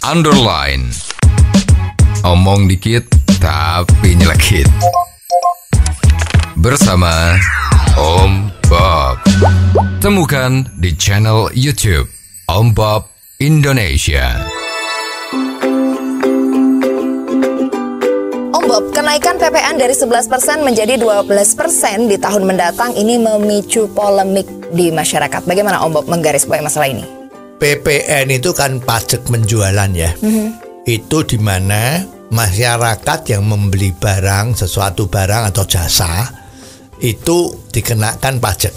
underline. Omong dikit tapi nyelekit. Bersama Om Bob. Temukan di channel YouTube Om Bob Indonesia. Om Bob, kenaikan PPN dari 11% menjadi 12% di tahun mendatang ini memicu polemik di masyarakat. Bagaimana Om Bob menggarisbawahi masalah ini? PPN itu kan pajak penjualan ya. Itu di mana masyarakat yang membeli barang, sesuatu barang atau jasa itu dikenakan pajak.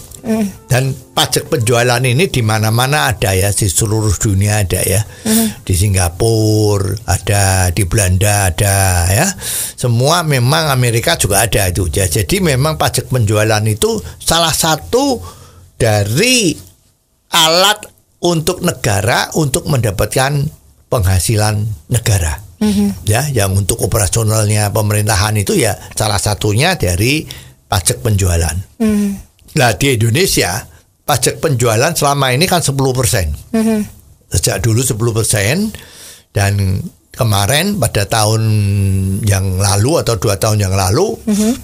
Dan pajak penjualan ini di mana-mana ada ya, di seluruh dunia ada ya. Di Singapura ada, di Belanda ada ya. Semua memang Amerika juga ada itu ya. Jadi memang pajak penjualan itu salah satu dari alat untuk negara untuk mendapatkan penghasilan negara. Ya, yang untuk operasionalnya pemerintahan itu ya salah satunya dari pajak penjualan. Nah di Indonesia pajak penjualan selama ini kan 10%. Sejak dulu 10%, dan kemarin pada tahun yang lalu atau 2 tahun yang lalu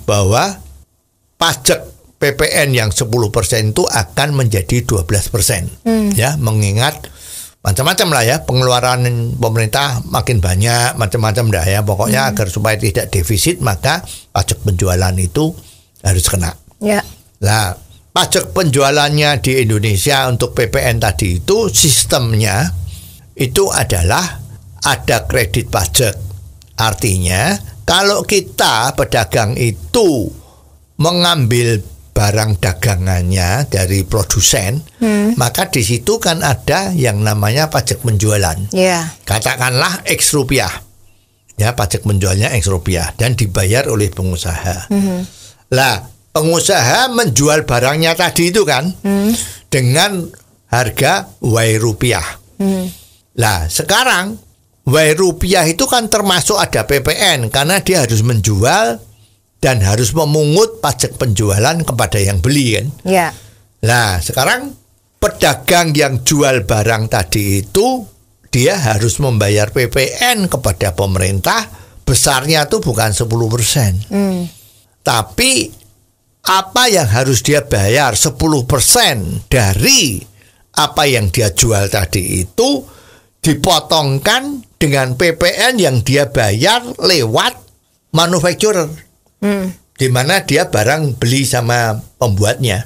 bahwa pajak PPN yang 10% itu akan menjadi 12%. Ya, mengingat macam-macam lah ya, pengeluaran pemerintah makin banyak, macam-macam dah ya. Pokoknya agar supaya tidak defisit, maka pajak penjualan itu harus kena. Ya. Nah, pajak penjualannya di Indonesia untuk PPN tadi itu sistemnya itu adalah ada kredit pajak. Artinya kalau kita pedagang itu mengambil barang dagangannya dari produsen, maka di situ kan ada yang namanya pajak penjualan. Katakanlah X rupiah, ya pajak penjualnya X rupiah dan dibayar oleh pengusaha. Lah, pengusaha menjual barangnya tadi itu kan dengan harga Y rupiah. Lah, sekarang Y rupiah itu kan termasuk ada PPN karena dia harus menjual dan harus memungut pajak penjualan kepada yang beli kan. Ya. Nah, sekarang pedagang yang jual barang tadi itu dia harus membayar PPN kepada pemerintah, besarnya tuh bukan 10%. Tapi apa yang harus dia bayar 10% dari apa yang dia jual tadi itu dipotongkan dengan PPN yang dia bayar lewat manufacturer. Di mana dia barang beli sama pembuatnya.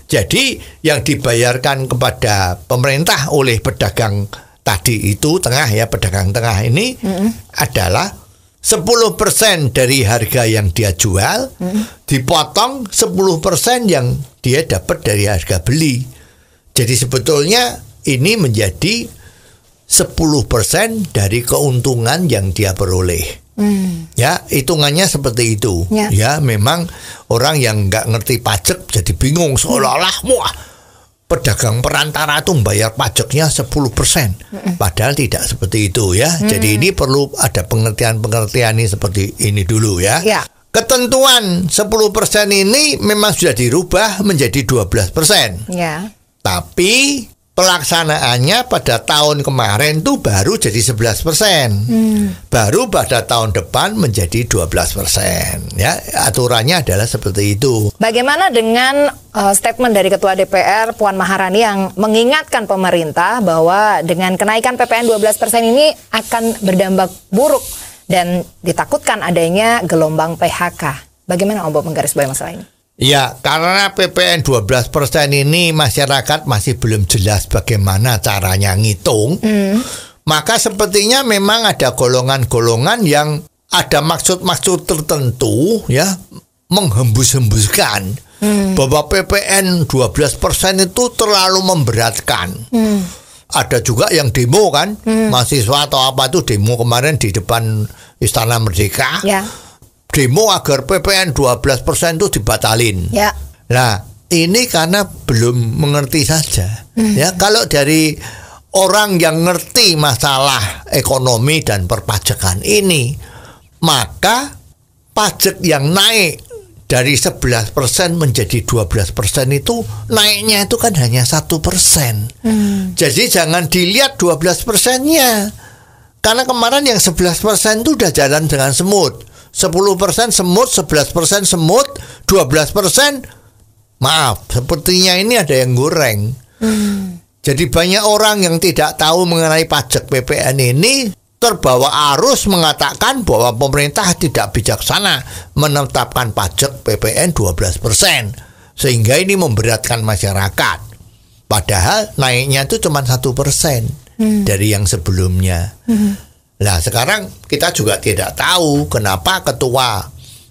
Jadi yang dibayarkan kepada pemerintah oleh pedagang tadi itu tengah ya, pedagang tengah ini adalah 10% dari harga yang dia jual, dipotong 10% yang dia dapat dari harga beli. Jadi sebetulnya ini menjadi 10% dari keuntungan yang dia peroleh. Ya, hitungannya seperti itu. Ya, memang orang yang nggak ngerti pajak jadi bingung seolah-olah wah, pedagang perantara itu membayar pajaknya 10%. Padahal tidak seperti itu ya. Jadi ini perlu ada pengertian-pengertian ini seperti ini dulu ya. Ketentuan 10% ini memang sudah dirubah menjadi 12%. Tapi pelaksanaannya pada tahun kemarin tuh baru jadi 11%. Baru pada tahun depan menjadi 12%. Ya, aturannya adalah seperti itu. Bagaimana dengan statement dari Ketua DPR Puan Maharani yang mengingatkan pemerintah bahwa dengan kenaikan PPN 12% ini akan berdampak buruk dan ditakutkan adanya gelombang PHK. Bagaimana Om Bob menggarisbawahi masalah ini? Ya, karena PPN 12% ini masyarakat masih belum jelas bagaimana caranya ngitung, maka sepertinya memang ada golongan-golongan yang ada maksud-maksud tertentu ya, menghembus-hembuskan bahwa PPN 12% itu terlalu memberatkan. Ada juga yang demo kan, mahasiswa atau apa tuh demo kemarin di depan Istana Merdeka. Demo agar PPN 12% itu dibatalin. Nah, ini karena belum mengerti saja. Ya, kalau dari orang yang ngerti masalah ekonomi dan perpajakan ini, maka pajak yang naik dari 11% menjadi 12% itu naiknya itu kan hanya 1%. Jadi jangan dilihat 12%-nya. Karena kemarin yang 11% itu udah jalan dengan semut. 10% semut, 11% semut, 12% maaf, sepertinya ini ada yang goreng. Jadi banyak orang yang tidak tahu mengenai pajak PPN ini terbawa arus mengatakan bahwa pemerintah tidak bijaksana menetapkan pajak PPN 12%. Sehingga ini memberatkan masyarakat. Padahal naiknya itu cuma 1% dari yang sebelumnya. Nah sekarang kita juga tidak tahu kenapa ketua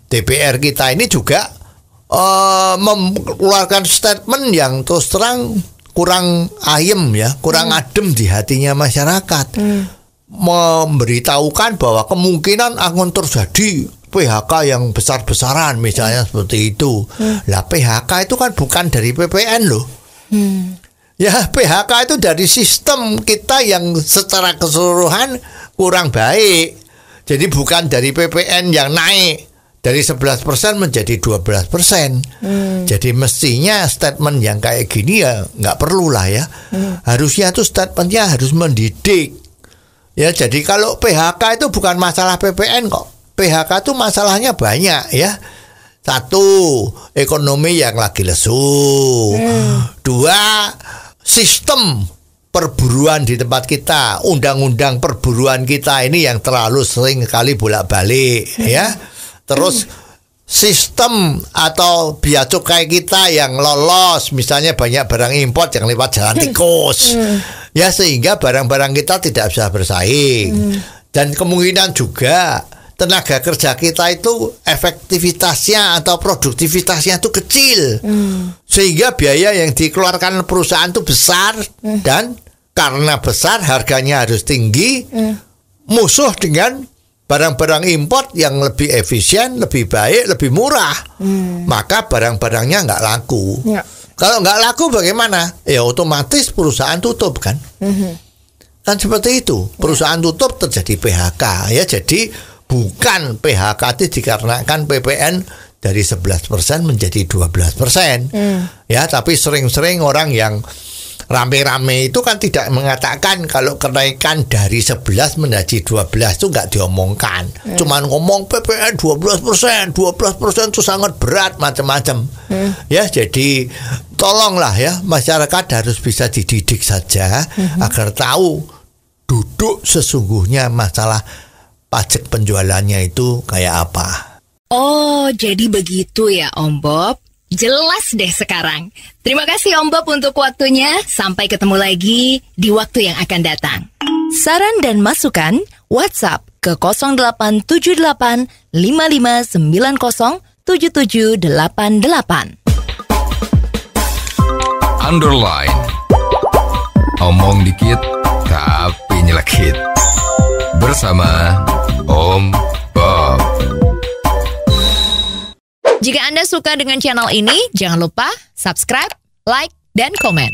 DPR kita ini juga mengeluarkan statement yang terus terang kurang ayem ya, kurang adem di hatinya masyarakat. Memberitahukan bahwa kemungkinan akan terjadi PHK yang besar-besaran misalnya seperti itu. Lah PHK itu kan bukan dari PPN loh. Ya PHK itu dari sistem kita yang secara keseluruhan kurang baik. Jadi bukan dari PPN yang naik dari 11% menjadi 12%. Jadi mestinya statement yang kayak gini ya nggak perlu lah ya. Harusnya tuh statementnya harus mendidik. Ya jadi kalau PHK itu bukan masalah PPN kok. PHK itu masalahnya banyak ya. Satu, ekonomi yang lagi lesu. Dua, sistem perburuan di tempat kita, undang-undang perburuan kita ini yang terlalu sering kali bolak-balik ya. Terus sistem atau bea cukai kita yang lolos, misalnya banyak barang impor yang lewat jalan tikus. Ya sehingga barang-barang kita tidak bisa bersaing. Dan kemungkinan juga tenaga kerja kita itu efektivitasnya atau produktivitasnya itu kecil. Sehingga biaya yang dikeluarkan perusahaan itu besar dan karena besar harganya harus tinggi. Musuh dengan barang-barang import yang lebih efisien, lebih baik, lebih murah. Maka barang-barangnya nggak laku. Kalau nggak laku bagaimana? Ya otomatis perusahaan tutup kan. Kan seperti itu. Perusahaan tutup terjadi PHK ya. Jadi bukan PHK itu dikarenakan PPN dari 11% menjadi 12%. Ya, tapi sering-sering orang yang rame-rame itu kan tidak mengatakan kalau kenaikan dari 11 menjadi 12 itu nggak diomongkan. Cuman ngomong PPN 12%, 12% itu sangat berat macam-macam. Ya, jadi tolonglah ya masyarakat harus bisa dididik saja agar tahu duduk sesungguhnya masalah pajak penjualannya itu kayak apa. Oh, jadi begitu ya Om Bob. Jelas deh sekarang. Terima kasih Om Bob untuk waktunya. Sampai ketemu lagi di waktu yang akan datang. Saran dan masukan WhatsApp ke 0878 5590 7788. Underline. Omong dikit tapi nyelekit. Bersama Om Bob. Jika Anda suka dengan channel ini, jangan lupa subscribe, like, dan komen.